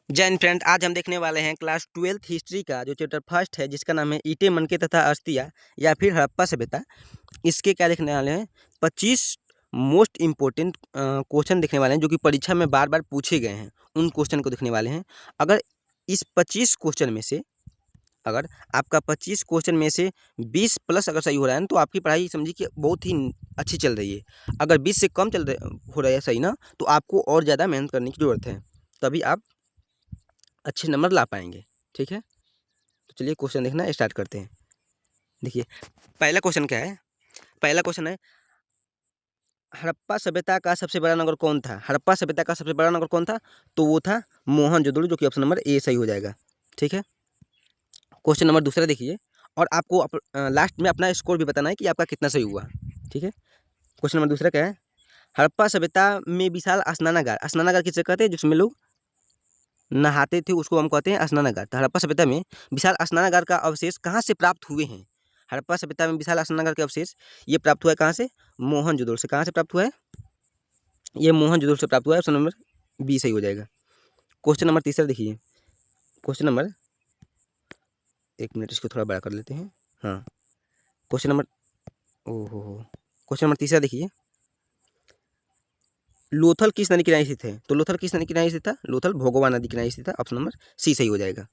जय हिंद फ्रेंड, आज हम देखने वाले हैं क्लास 12th हिस्ट्री का जो चैप्टर फर्स्ट है, जिसका नाम है ईंटें मनके तथा अस्थियाँ या फिर हड़प्पा सभ्यता। इसके क्या देखने वाले हैं, 25 मोस्ट इम्पोर्टेंट क्वेश्चन देखने वाले हैं जो कि परीक्षा में बार बार पूछे गए हैं। उन क्वेश्चन को देखने वाले हैं। अगर इस 25 क्वेश्चन में से अगर आपका 25 क्वेश्चन में से 20 प्लस अगर सही हो रहा है ना, तो आपकी पढ़ाई समझिए कि बहुत ही अच्छी चल रही है। अगर 20 से कम हो रहा है सही ना, तो आपको और ज़्यादा मेहनत करने की ज़रूरत है, तभी आप अच्छे नंबर ला पाएंगे। ठीक है, तो चलिए क्वेश्चन देखना स्टार्ट करते हैं। देखिए, पहला क्वेश्चन क्या है। पहला क्वेश्चन है, हड़प्पा सभ्यता का सबसे बड़ा नगर कौन था। हड़प्पा सभ्यता का सबसे बड़ा नगर कौन था, तो वो था मोहनजोदड़ो, जो कि ऑप्शन नंबर ए सही हो जाएगा। ठीक है, क्वेश्चन नंबर दूसरा देखिए, और आपको लास्ट में अपना स्कोर भी बताना है कि आपका कितना सही हुआ। ठीक है, क्वेश्चन नंबर दूसरा क्या है, हड़प्पा सभ्यता में विशाल स्नानागार, स्नानागार किसे कहते हैं, जिसमें लोग नहाते थे, उसको हम कहते हैं स्नानागार। तो हड़प्पा सभ्यता में विशाल स्नानागार का अवशेष कहाँ से प्राप्त हुए हैं। हड़प्पा सभ्यता में विशाल स्नानागार के अवशेष ये प्राप्त हुआ है कहाँ से, मोहनजोदड़ो से। कहाँ से प्राप्त हुआ है, ये मोहनजोदड़ो से प्राप्त हुआ है। ऑप्शन नंबर बी सही हो जाएगा। क्वेश्चन नंबर तीसरा देखिए, क्वेश्चन नंबर, एक मिनट इसको थोड़ा बड़ा कर लेते हैं। हाँ, क्वेश्चन नंबर, ओहो, क्वेश्चन नंबर तीसरा देखिए, लोथल किस नदी किनारे स्थित है। तो लोथल किस नदी किनारे स्थित था, लोथल भोगवा नदी किनारे स्थित था। ऑप्शन नंबर सी सही हो जाएगा।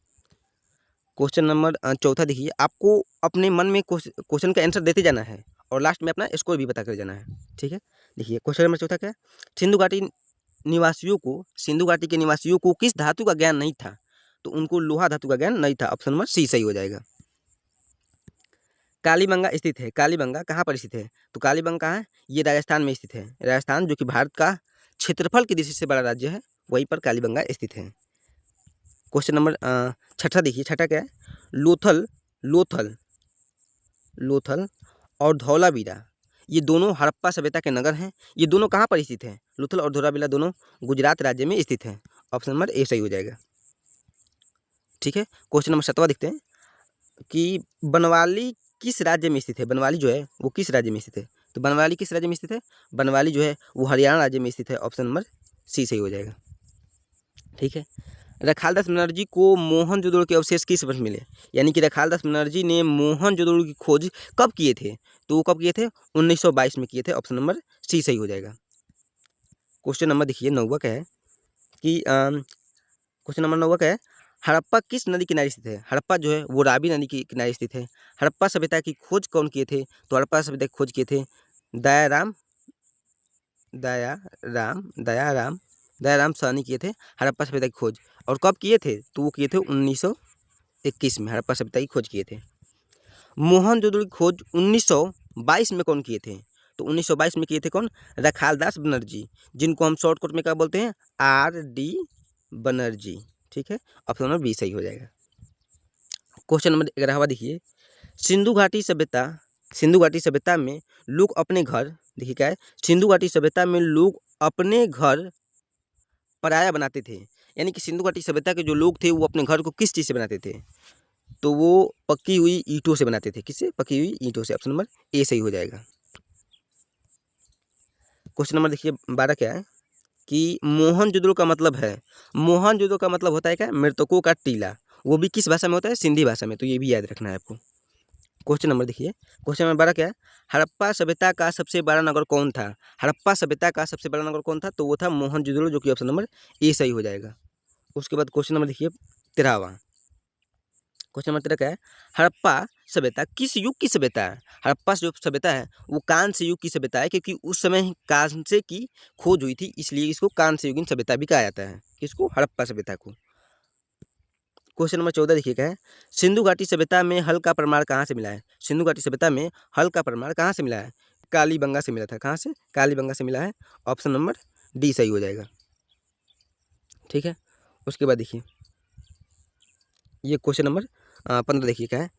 क्वेश्चन नंबर चौथा देखिए, आपको अपने मन में क्वेश्चन का आंसर देते जाना है और लास्ट में अपना स्कोर भी बता कर जाना है। ठीक है, देखिए क्वेश्चन नंबर चौथा क्या है, सिंधु घाटी के निवासियों को किस धातु का ज्ञान नहीं था। तो उनको लोहा धातु का ज्ञान नहीं था। ऑप्शन नंबर सी सही हो जाएगा। कालीबंगा स्थित है, कालीबंगा कहाँ पर स्थित है, तो कालीबंगा कहाँ है, ये राजस्थान में स्थित है। राजस्थान जो कि भारत का क्षेत्रफल की दृष्टि से बड़ा राज्य है, वहीं पर कालीबंगा स्थित है। क्वेश्चन नंबर छठा देखिए, छठा क्या है, लोथल लोथल लोथल और धौलावीरा, ये दोनों हड़प्पा सभ्यता के नगर हैं। ये दोनों कहाँ पर स्थित हैं, लोथल और धौलावीरा दोनों गुजरात राज्य में स्थित हैं। ऑप्शन नंबर ए सही हो जाएगा। ठीक है, क्वेश्चन नंबर 7वां देखते हैं कि बनवाली किस राज्य में स्थित है। बनवाली जो है वो किस राज्य में स्थित है, तो बनवाली किस राज्य में स्थित है, बनवाली जो है वो हरियाणा राज्य में स्थित है। ऑप्शन नंबर सी सही हो जाएगा। ठीक है, रखालदास बनर्जी को मोहनजोदड़ो के अवशेष किस वर्ष मिले, यानी कि रखालदास बनर्जी ने मोहनजोदड़ो की खोज कब किए थे, तो वो कब किए थे, 1922 में किए थे। ऑप्शन नंबर सी सही हो जाएगा। क्वेश्चन नंबर देखिए 9वां क्या है कि क्वेश्चन नंबर 9वां क्या है, हड़प्पा किस नदी किनारे स्थित है। हड़प्पा जो है वो रावी नदी के किनारे स्थित है। हड़प्पा सभ्यता की खोज कौन किए थे, तो हड़प्पा सभ्यता की खोज किए थे दयाराम दयाराम दयाराम दयाराम साहनी किए थे हड़प्पा सभ्यता की खोज। और कब किए थे, तो वो किए थे 1921 में हड़प्पा सभ्यता की खोज किए थे। मोहनजोदड़ो की खोज 1922 में कौन किए थे, तो 1922 में किए थे कौन, रखालदास बनर्जी, जिनको हम शॉर्टकट में क्या बोलते हैं, RD बनर्जी। ठीक है, ऑप्शन नंबर बी सही हो जाएगा। क्वेश्चन नंबर 11वां देखिए, सिंधु घाटी सभ्यता में लोग अपने घर, देखिए क्या है, सिंधु घाटी सभ्यता में लोग अपने घर पराया बनाते थे। यानी कि सिंधु घाटी सभ्यता के जो लोग थे वो अपने घर को किस चीज़ से बनाते थे, तो वो पक्की हुई ईंटों से बनाते थे। किससे, पक्की हुई ईंटों से। ऑप्शन नंबर ए सही हो जाएगा। क्वेश्चन नंबर देखिए 12 क्या है कि मोहनजोदड़ो का मतलब है, मोहनजोदड़ो का मतलब होता है क्या, मृतकों का टीला। वो भी किस भाषा में होता है, सिंधी भाषा में। तो ये भी याद रखना है आपको। क्वेश्चन नंबर देखिए, क्वेश्चन नंबर 12 क्या है, हड़प्पा सभ्यता का सबसे बड़ा नगर कौन था। हड़प्पा सभ्यता का सबसे बड़ा नगर कौन था, तो वो था मोहनजोदड़ो, जो कि ऑप्शन नंबर ए सही हो जाएगा। उसके बाद क्वेश्चन नंबर देखिए 13वां, क्वेश्चन नंबर 13 क्या है, हड़प्पा सभ्यता किस युग की सभ्यता है। हड़प्पा जो सभ्यता है वो कांस्य युग की सभ्यता है, क्योंकि उस समय कांस्य की खोज हुई थी, इसलिए इसको कांस्य युगीन सभ्यता भी कहा जाता है। किसको, हड़प्पा सभ्यता को। क्वेश्चन नंबर 14 देखिए क्या है, सिंधु घाटी सभ्यता में हल का प्रमाण कहाँ से मिला है। सिंधु घाटी सभ्यता में हल का प्रमाण कहाँ से मिला है, कालीबंगा से मिला था। कहाँ से, कालीबंगा से मिला है। ऑप्शन नंबर डी सही हो जाएगा। ठीक है, उसके बाद देखिए ये क्वेश्चन नंबर 15 देखिए क्या है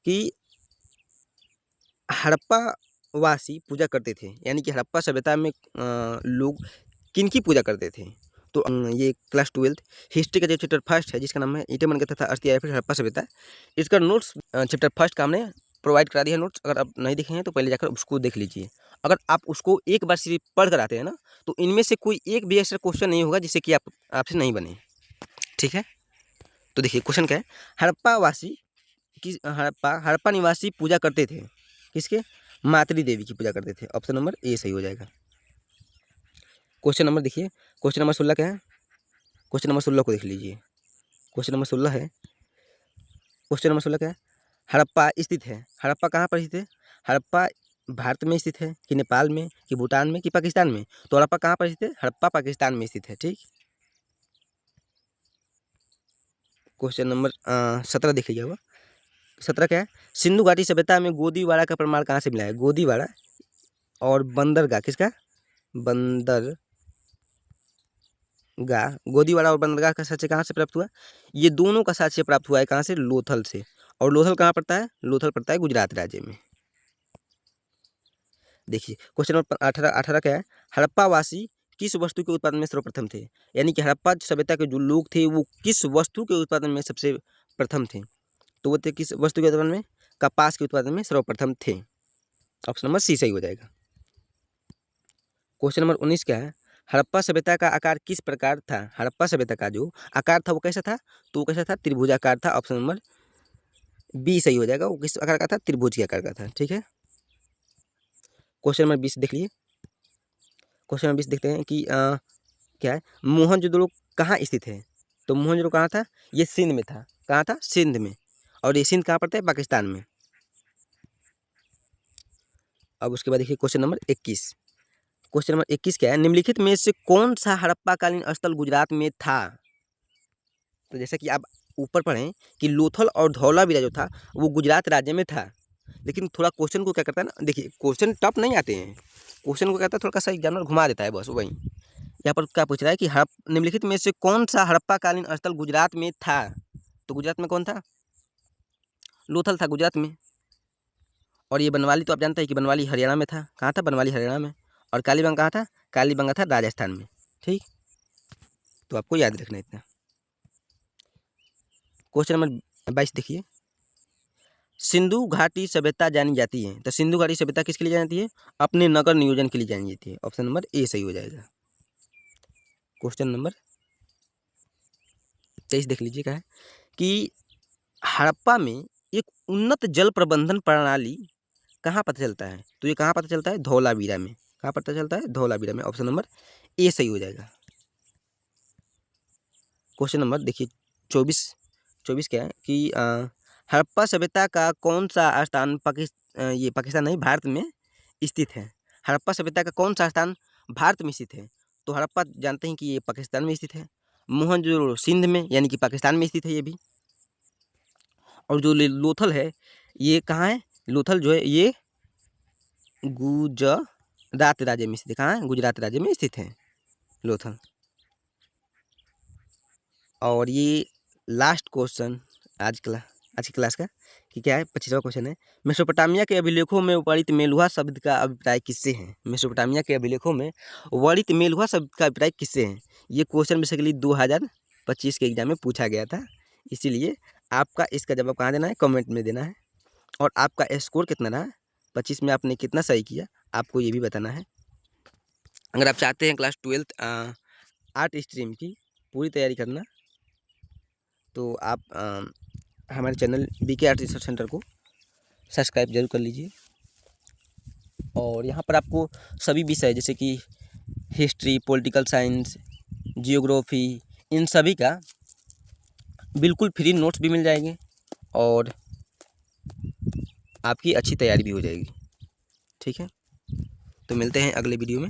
कि हड़प्पा वासी पूजा करते थे, यानी कि हड़प्पा सभ्यता में लोग किनकी पूजा करते थे। तो ये क्लास 12th हिस्ट्री का जो चैप्टर फर्स्ट है, जिसका नाम है ईंटें मनके तथा अस्थियाँ या फिर हड़प्पा सभ्यता, इसका नोट्स चैप्टर फर्स्ट का हमने प्रोवाइड करा दिया है। नोट्स अगर आप नहीं देखे हैं तो पहले जाकर उसको देख लीजिए। अगर आप उसको एक बार सिर्फ पढ़ कर आते हैं ना, तो इनमें से कोई एक भी ऐसा क्वेश्चन नहीं होगा जिससे कि आपसे नहीं बने। ठीक है। तो देखिए क्वेश्चन क्या है, हड़प्पा निवासी पूजा करते थे किसके, मातृ देवी की पूजा करते थे। ऑप्शन नंबर ए सही हो जाएगा। क्वेश्चन नंबर देखिए, क्वेश्चन नंबर 16 क्या है, क्वेश्चन नंबर 16 को देख लीजिए। क्वेश्चन नंबर 16 है, क्वेश्चन नंबर 16 क्या है, हड़प्पा स्थित है, हड़प्पा कहाँ पर स्थित है, हड़प्पा भारत में स्थित है कि नेपाल में कि भूटान में कि पाकिस्तान में। तो हड़प्पा कहाँ पर स्थित है, हड़प्पा पाकिस्तान में स्थित है। ठीक। क्वेश्चन नंबर 17 देख लीजिएगा। 17 क्या है, सिंधु घाटी सभ्यता में गोदीवाड़ा का प्रमाण कहाँ से मिला है, गोदीवाड़ा और बंदरगाह किसका, बंदरगाह, गोदीवाड़ा और बंदरगाह का साक्ष्य कहाँ से प्राप्त हुआ, ये दोनों का साक्ष्य प्राप्त हुआ है कहाँ से, लोथल से। और लोथल कहाँ पड़ता है, लोथल पड़ता है गुजरात राज्य में। देखिए क्वेश्चन नंबर 18 क्या है, हड़प्पा वासी किस वस्तु के उत्पादन में सर्वप्रथम थे, यानी कि हड़प्पा सभ्यता के जो लोग थे वो किस वस्तु के उत्पादन में सबसे प्रथम थे। तो वो थे किस वस्तु के उत्पादन में, कपास के उत्पादन में सर्वप्रथम थे। ऑप्शन नंबर सी सही हो जाएगा। क्वेश्चन नंबर 19 क्या है, हड़प्पा सभ्यता का आकार किस प्रकार था, हड़प्पा सभ्यता का जो आकार था वो कैसा था, तो वो कैसा था, त्रिभुजाकार था। ऑप्शन नंबर बी सही हो जाएगा। वो किस आकार का था, त्रिभुज के आकार का था। ठीक है। क्वेश्चन नंबर 20 देख लिए। क्वेश्चन नंबर 20 देखते हैं कि क्या है, मोहनजोदड़ो कहाँ स्थित है। तो मोहनजोदड़ो कहाँ था, ये सिंध में था। कहाँ था, सिंध में। और ये सिंध कहाँ पड़ता है, पाकिस्तान में। अब उसके बाद देखिए क्वेश्चन नंबर 21। क्वेश्चन नंबर 21 क्या है, निम्नलिखित में से कौन सा हड़प्पा कालीन स्थल गुजरात में था। तो जैसा कि आप ऊपर पढ़ें कि लोथल और धौलावीरा जो था वो गुजरात राज्य में था। लेकिन थोड़ा क्वेश्चन को क्या करता है ना, देखिए क्वेश्चन टफ नहीं आते हैं, क्वेश्चन को कहता है थोड़ा सा एग्जामिनर घुमा देता है, बस वही। यहाँ पर क्या पूछ रहा है कि निम्नलिखित में से कौन सा हड़प्पा कालीन स्थल गुजरात में था। तो गुजरात में कौन था, लोथल था गुजरात में। और ये बनवाली तो आप जानते हैं कि बनवाली हरियाणा में था। कहाँ था, बनवाली हरियाणा में। और कालीबंगा कहाँ था, कालीबंगा था राजस्थान में। ठीक, तो आपको याद रखना इतना। क्वेश्चन नंबर 22 देखिए, सिंधु घाटी सभ्यता जानी जाती है। तो सिंधु घाटी सभ्यता किसके लिए जानी जाती है, अपने नगर नियोजन के लिए जानी जाती है। ऑप्शन नंबर ए सही हो जाएगा। क्वेश्चन नंबर 23 देख लीजिए, क्या है कि हड़प्पा में एक उन्नत जल प्रबंधन प्रणाली कहाँ पता चलता है। तो ये कहाँ पता चलता है, धौलावीरा में। कहाँ पता चलता है, धौलावीरा में। ऑप्शन नंबर ए सही हो जाएगा। क्वेश्चन नंबर देखिए 24 क्या है कि हड़प्पा सभ्यता का कौन सा स्थान ये पाकिस्तान नहीं, भारत में स्थित है। हड़प्पा सभ्यता का कौन सा स्थान भारत में स्थित है। तो हड़प्पा जानते हैं कि ये पाकिस्तान में स्थित है। मोहनजोदड़ो सिंध में, यानी कि पाकिस्तान में स्थित है ये भी। और जो लोथल है ये कहाँ है, लोथल जो है ये गुजरात राज्य में स्थित है। कहाँ है, गुजरात राज्य में स्थित है लोथल। और ये लास्ट क्वेश्चन आज की क्लास का कि क्या है, 25वां क्वेश्चन है, मेसोपोटामिया के अभिलेखों में वर्णित मेलुहा शब्द का अभिप्राय किससे है। मेसोपोटामिया के अभिलेखों में वर्णित मेलुहा शब्द का अभिप्राय किससे है। ये क्वेश्चन बेसिकली 2025 के एग्जाम में पूछा गया था, इसीलिए आपका इसका जवाब कहाँ देना है, कमेंट में देना है। और आपका स्कोर कितना रहा, 25 में आपने कितना सही किया, आपको ये भी बताना है। अगर आप चाहते हैं क्लास 12 आर्ट स्ट्रीम की पूरी तैयारी करना, तो आप हमारे channel BK art research centre को सब्सक्राइब जरूर कर लीजिए। और यहाँ पर आपको सभी विषय जैसे कि हिस्ट्री, पॉलिटिकल साइंस, जियोग्राफी, इन सभी का बिल्कुल फ्री नोट्स भी मिल जाएंगे और आपकी अच्छी तैयारी भी हो जाएगी। ठीक है, तो मिलते हैं अगले वीडियो में।